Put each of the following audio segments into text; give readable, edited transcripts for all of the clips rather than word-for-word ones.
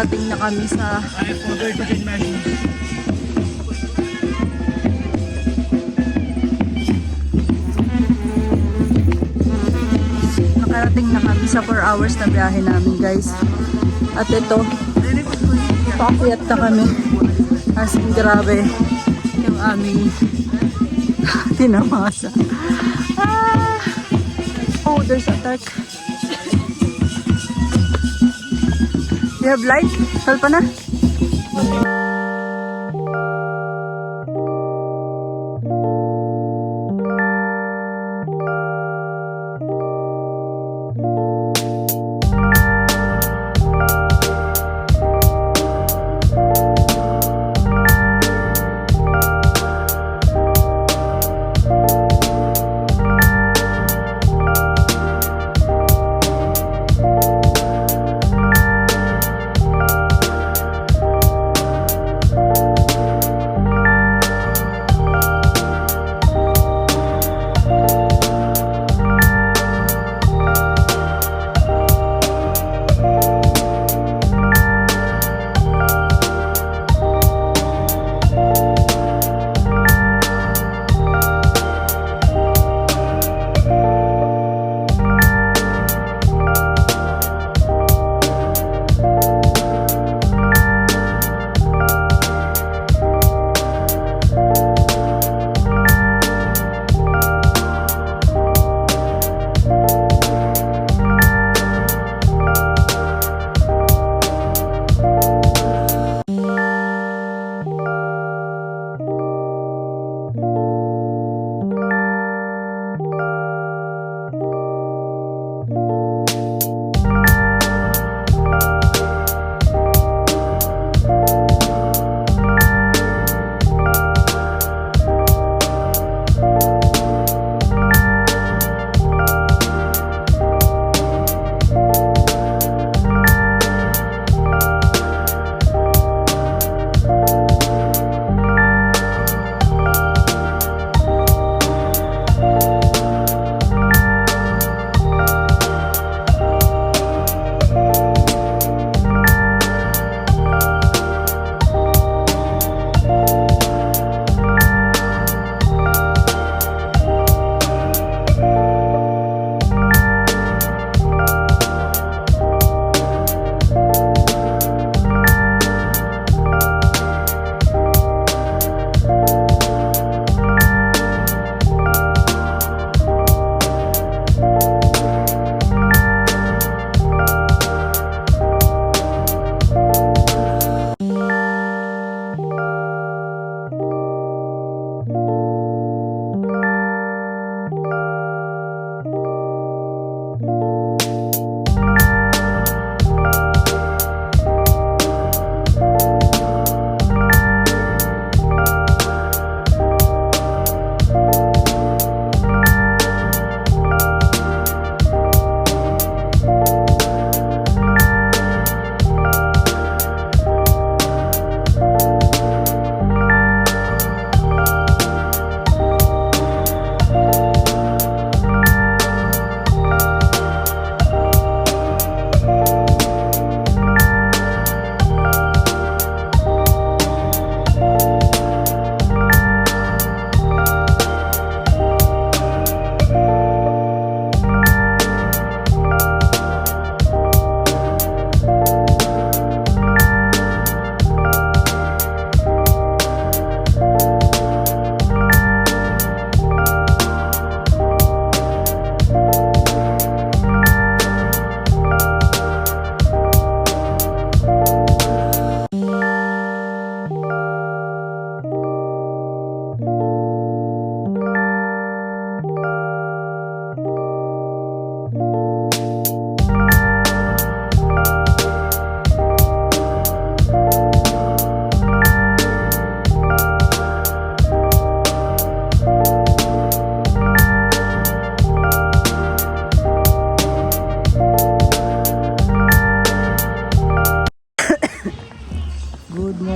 nakarating na kami sa nakarating na kami sa 4 hours na biyahe namin, guys. At ito, paakyat na kami. As in, grabe yung aming tinamasa. Oh, there's a dark. You have light? Salpa na?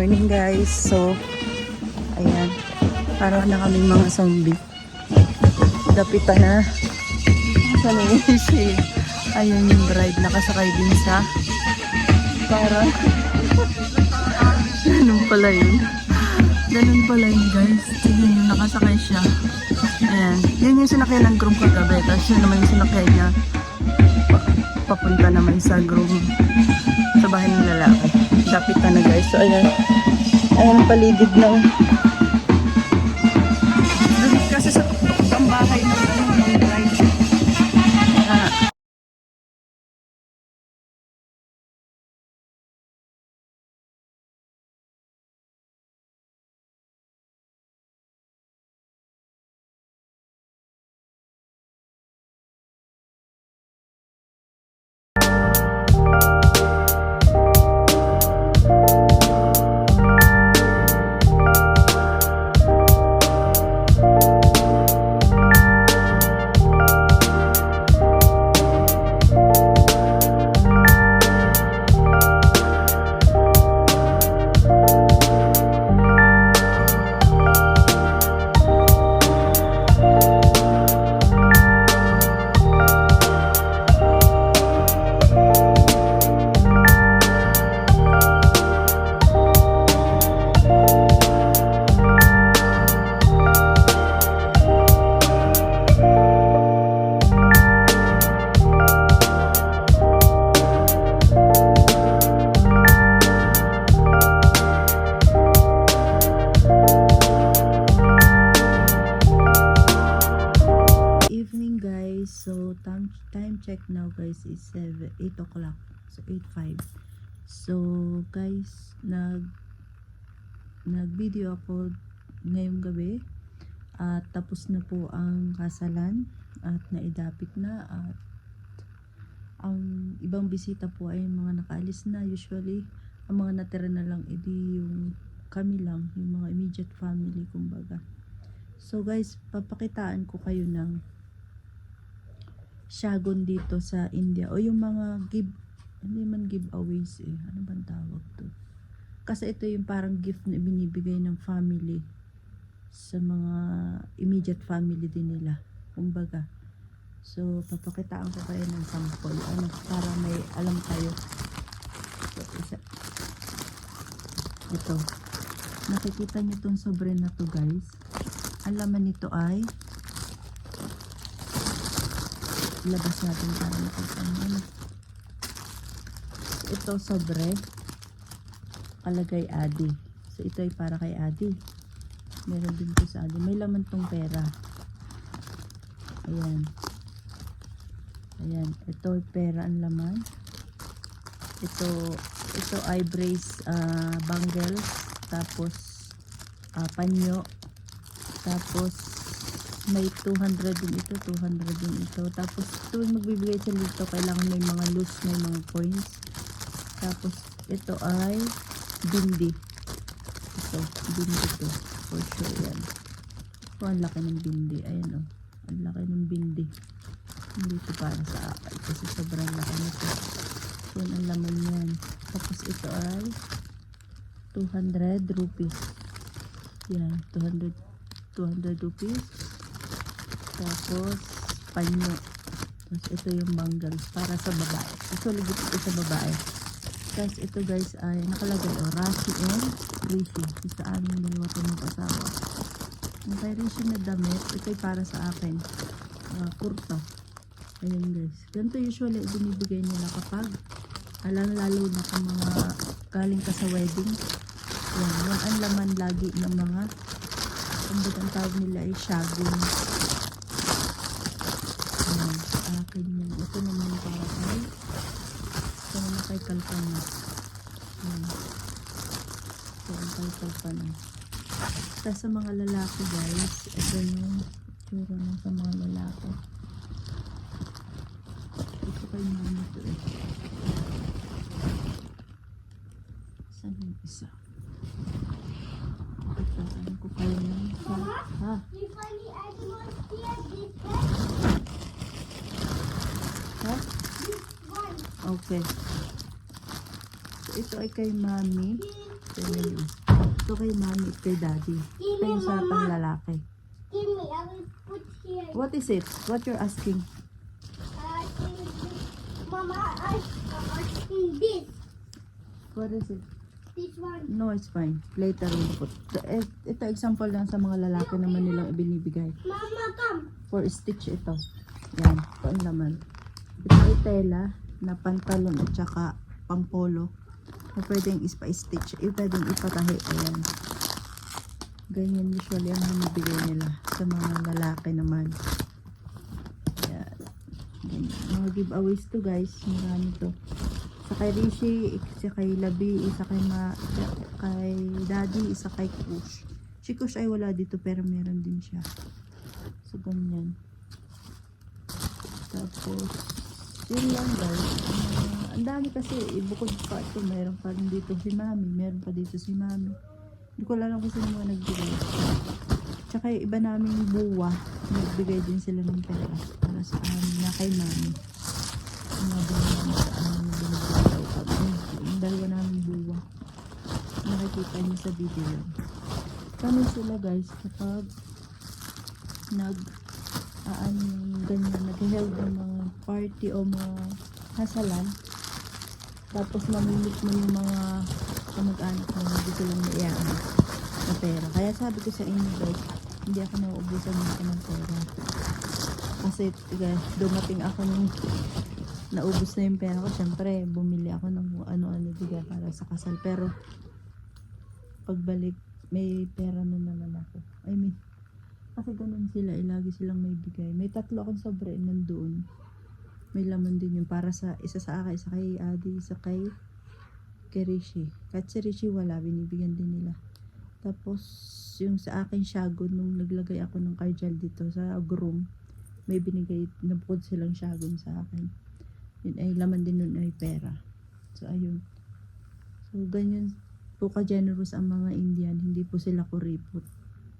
morning guys. So, ayan. Parang na kaming mga zombie. Dapitan na. Saan si ayun yung bride nakasakay din sa parang Ganun pala yun. Ganun pala yun, guys. Tignan yung nakasakay siya. Ayan. Yun yung sinakyan ng groom kagabi. Tapos yun naman yung sinakyan niya. Papunta naman sa groom. Sa bahay ng lalaki. Dapit na guys. So, ayan. Ayan ang paligid ng... Kasi sa ang bahay ng bride. So time check now guys is 8 o'clock. So 8:05. So guys, nag-video ako ngayong gabi at tapos na po ang kasalan at naidapit na at ang ibang bisita po ay mga nakaalis na. Usually ang mga natira na lang edi yung kami lang, yung mga immediate family kumbaga. So guys, papakitaan ko kayo ng shagon dito sa India o yung mga hindi man giveaways ano bang tawag to, kasi ito yung parang gift na binibigay ng family sa mga immediate family din nila kumbaga. So papakitaan ko kayo ng sample para may alam kayo. So, ito nakikita nyo tong sobre na to guys. Ang laman nito ay labas natin para makita nyo. Ito sobre kalagay Adi. So ito ay para kay Adi. Meron din po sa Adi. May laman tong pera. Ayan. Ayan. Ito ay pera ang laman. Ito ay brace bangles. Tapos panyo. Tapos may 200 din ito, 200 din ito. Tapos tuwing magbibigay sa dito, kailangan may mga loose, may mga coins. Tapos ito ay bindi. Ito, bindi ito. For sure yan. Ito, ang laki ng bindi. Ayan o. Ang laki ng bindi. Hindi ito para sa akin kasi sobrang laki nito. Yan ang laman yan. Tapos ito ay 200 rupees. Yan, 200 rupees. Tapos panyo. Tapos ito yung bangles para sa babae. Ito ligit ito sa babae. Tapos ito guys ay nakalagay Rashi and Rishi. Sa amin dalawa ito mag-asawa. Ang kay Rishi na damit, ito ay para sa akin. Kurta. Ayan guys. Ganito usually binibigay nila kapag lalo na kung mga galing ka sa wedding. Yan ang laman lagi ng mga ang tawag nila ay shagun. Akin yun. Ito naman para kay Kalpana. Ito ang kay Kalpana. Tapos sa mga lalaki guys, ito yung tsura na sa mga lalaki. Ito kay mama ito Saan yung isa? Ano ko kayo na? Ha? Ha? Okay. So, ito ay kay mami. Ito kay mami, ito kay daddy. Ito yung sa pang lalaki. Give me, I will put here. What is it? What you're asking? Mama, I'm asking this. What is it? This one. No, it's fine. Later we'll put. Ito example lang sa mga lalaki naman nilang ibinibigay. Mama, come. For stitch ito. Yan. Ito ang laman. Ito ay tela na pantalon at saka pang polo. Na pwedeng ispa-stitch. Pwedeng ipatahi. Ayan. Ganyan usually ang binibigay nila sa mga lalaki naman. Ayan. Ganyan. Mga giveaways to guys. Marami to. Isa kay Rishi, isa kay Labi, isa kay Daddy, isa kay Kush. Si Kush ay wala dito pero meron din siya. So, ganyan. Tapos, yun lang guys. Ang dami kasi, bukod pa ito, meron pa rin dito si Mami, meron pa dito si Mami. Hindi ko alam kung sino mga nagbigay. Tsaka yung iba naming buwa, nagbigay din sila ng pera para sa amin na kay Mami. Mga buwa namin sa amin na binibigay daw kami. Yung dalawa namin buwa. Nakikita niyo sa video yan. Kami sila guys kapag ganyan, nag-held ng mga party o mga hasalan. Tapos mamimit mo yung mga kamag-anak mo na dito lang naiyan na pera. Kaya sabi ko sa inyo guys, hindi ako nauubusan dito ng pera. Kasi guys, dumating ako nung naubos na yung pera ko. Siyempre, bumili ako ng ano-ano diga para sa kasal. Pero, pagbalik, may pera na naman ako. I mean, kasi ganun sila, lagi silang may bigay. May 3 akong sobre nandoon. May laman din yun para sa isa sa akin, isa kay Adi, isa kay Rishi. Kahit si Rishi wala, binibigyan din nila. Tapos yung sa akin shagon, nung naglagay ako ng cardjal dito sa groom, may binigay, nabukod silang shagon sa akin. Yun ay laman din nun ay pera. So ayun. So ganyan po ka-generous ang mga Indian, hindi po sila kuripot.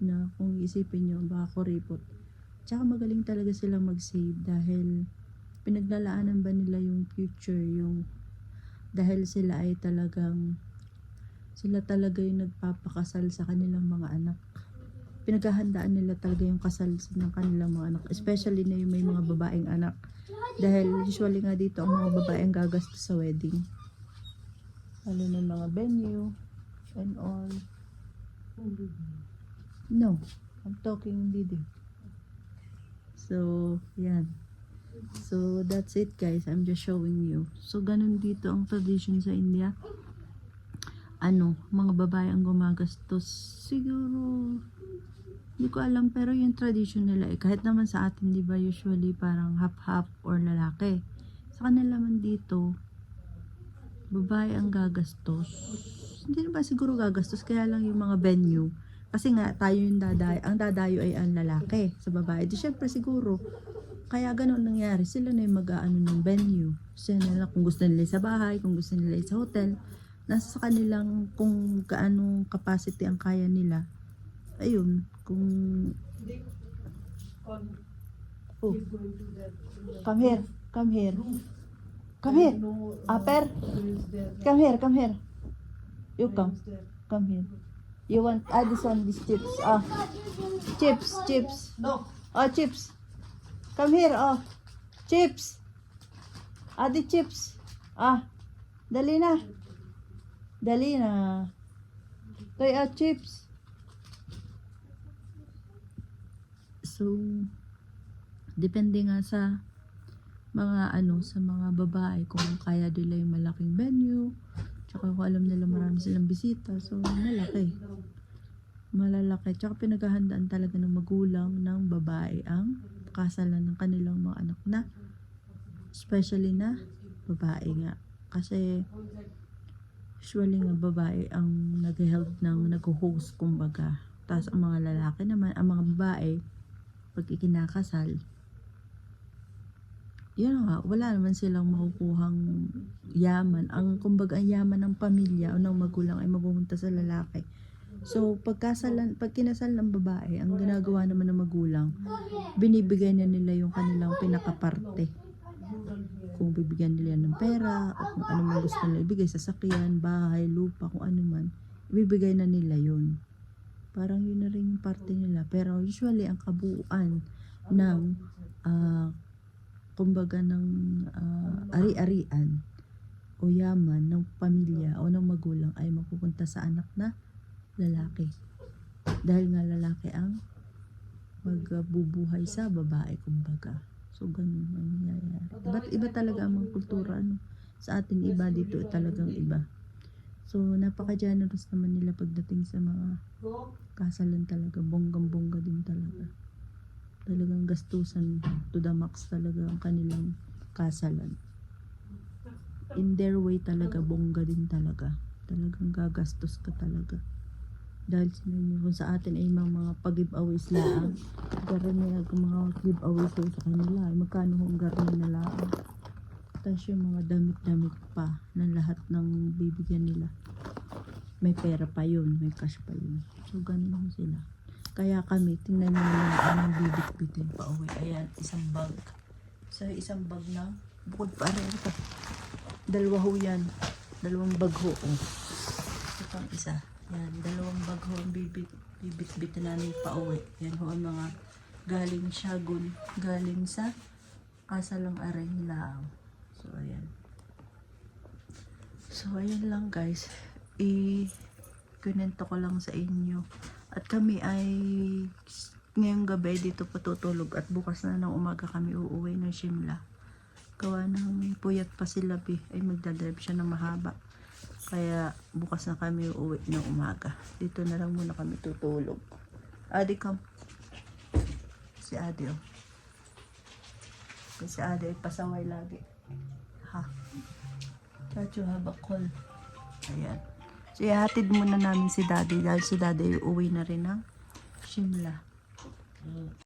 Na kung isipin nyo, baka kuripot. Tsaka magaling talaga silang mag-save dahil pinaglalaanan ba nila yung future, yung dahil sila ay sila talaga yung nagpapakasal sa kanilang mga anak. Pinaghahandaan nila talaga yung kasal ng kanilang mga anak, especially na yung may mga babaeng anak. Dahil usually nga dito ang mga babaeng gagastos sa wedding. Lalo na mga venue and all. No, I'm talking video. So, yan. So, that's it guys. I'm just showing you. So, ganun dito ang tradition sa India. Mga babae ang gumagastos. Siguro, hindi ko alam. Pero yung tradition nila, kahit naman sa atin, di ba, usually parang half-half or lalaki. Sa kanila man dito, babae ang gagastos. Hindi na ba siguro gagastos? Kaya lang yung mga venue. Kasi nga, tayo yung ang dadayo ay ang lalaki sa babae. Di syempre siguro, kaya ganun nangyari. Sila na yung mag-aano ng venue. Sila na kung gusto nila sa bahay, kung gusto nila sa hotel. Nasa sa kanilang kung kaano capacity ang kaya nila. Ayun, kung... Oh. Come here, come here. Come here. Aper. Come here, come here. You come. Come here. You want this one, these chips. Chips. No. Oh, chips. Come here, chips. The chips. Dali na. Dali na. Toy, chips. So, depende nga sa mga sa mga babae kung kaya nila yung malaking venue. Tsaka kung alam nila marami silang bisita. So, malalaki. Tsaka pinaghahandaan talaga ng magulang ng babae ang kasalan ng kanilang mga anak na especially na babae nga. Kasi usually nga babae ang nag-help nag-host kumbaga. Tapos ang mga lalaki naman, ang mga babae pag ikinakasal, yun nga, wala naman silang makukuhang yaman. Kumbaga, ang yaman ng pamilya o ng magulang ay mapupunta sa lalaki. So, pag kinasal ng babae, ang ginagawa naman ng magulang, binibigay na nila yung kanilang pinakaparte. Kung bibigyan nila ng pera, o kung ano man gusto nila ibigay, sasakyan, bahay, lupa, kung ano man, ibibigay na nila yun. Parang yun na rin yung parte nila. Pero usually, ang kabuuan ng kumbaga ng ari-arian o yaman ng pamilya o ng magulang ay mapupunta sa anak na lalaki. Dahil nga lalaki ang magbubuhay sa babae, kumbaga. So, ganun ang nangyayari. Iba talaga ang mga kultura. Ano? Sa atin iba, dito talagang iba. So, napaka-generous naman nila pagdating sa mga kasalan talaga. Bonggang-bongga din talaga. Talagang gastusan to the max talaga ang kanilang kasalan. In their way talaga, bongga din talaga. Talagang gagastos ka talaga. Dahil kung sa atin ay mga pag-giveaways lang, karamihan ng mga giveaways sa kanila, ay magkano ang garni na lang. Tapos yung mga damit-damit pa na lahat ng bibigyan nila. May pera pa yun, may cash pa yun. So, ganun sila. Kaya kami, tingnan nyo naman anong bibit-bitin pa uwi. Ayan, isang bag. So, isang bag na, bukod pa rin ito. Dalawa ho yan. Dalawang bag ho. Oh. Ito pang isa. Yan, dalawang bag ho ang bibit-bit na namin pa uwi. Yan ho ang mga galing Shagun. Galing sa kasalang aray lang. So, ayan. So, ayan lang guys. Kunento ko lang sa inyo. At kami ay ngayong gabi dito patutulog at bukas na ng umaga kami uuwi ng Shimla. Gawa ng puyat pa sila ay magdadrive siya ng mahaba. Kaya bukas na kami uuwi ng umaga. Dito na lang muna kami tutulog. Adi, come. Si Adi, oh. Si Adi ay pasaway lagi. Ha? Chacho, have a call. Ayan. So, ihatid muna namin si Daddy dahil si Daddy uwi na rin ng Shimla.